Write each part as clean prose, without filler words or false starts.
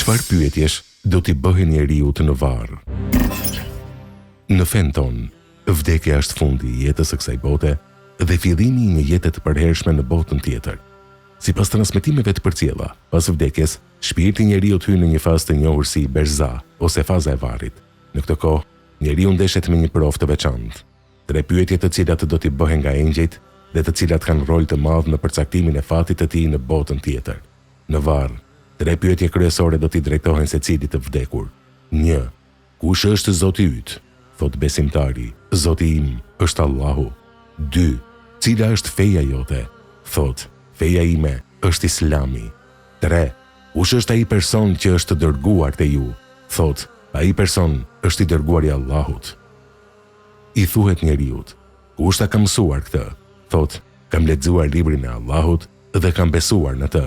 Çfarë pyetjesh do t'i bëhe njeriu në varr? Në fen ton, vdekja është fundi i jetës së kësaj bote dhe fillimi i një jete të përhershme në botën tjetër. Sipas transmetimeve të përcjella, pas vdekjes, shpirti i njeriu hyn në një fazë të njohur si berza ose faza e varrit. Në këtë kohë, njeriu ndeshet me një provë të veçantë. 3 pyetje të cilat do t'i bëhen nga engjëjt dhe të cilat kanë rol të madh në përcaktimin e fatit të tij në botën tjetër. Në varr, 3 pyetje kryesore do t'i drejtohen secilit të vdekur. 1. Kush është Zoti yt? Thot besimtari, Zoti im është Allahu. 2. Cila është feja jote? Thot, feja ime është Islami. 3. Kush është ai person që është dërguar te ju? Thot, ai person është i dërguari i Allahut. I thuhet njeriut, kush ta ka mësuar këtë? Thot, kam lexuar librin e Allahut dhe kam besuar në të.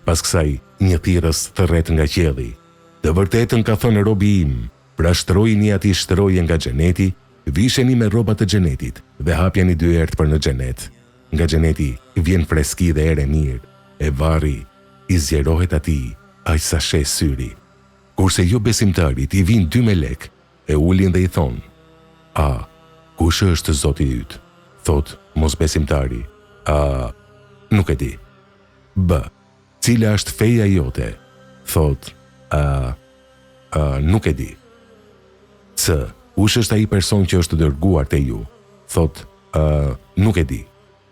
Pas kësaj, një thirrës thërret nga qielli. Të vërtetën ka thënë robi im, pra shtrojini atij shtroje nga xheneti, visheni me rrobat e xhenetit dhe hapjani dyert për në xhenet. Nga xheneti vjen freski dhe erë e mirë, e varri i zgjerohet atij aq sa shes syri. Kurse jo besimtarit i vijnë 2 melek, e ulin dhe i thonë: A, kush është Zoti yt? Thot, mos besimtari: A, nuk e di. B, cila është feja jote? Thot, nuk e di. C, kush është ai person që është dërguar te ju? Thot, nuk e di.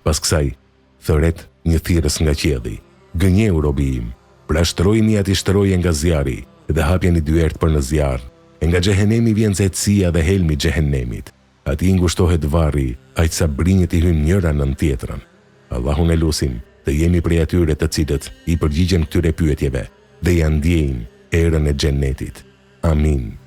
Pas kësaj, thëret një thirrës nga qielli: Gënjeu robi im, pra shtrojini atij shtroje nga zjarri dhe hapjeni dyert për në zjarr. E nga xhehenemi vjen zetësia dhe helmi xhehenemit. Atij ngushtohet varri, aq sa brinjët i hyn njëra nën tjetrën. Allahun e lutim të jemi prej atyre të cilët i përgjigjen këtyre pyetjeve dhe ja ndjejnë erën e xhenetit. Amin.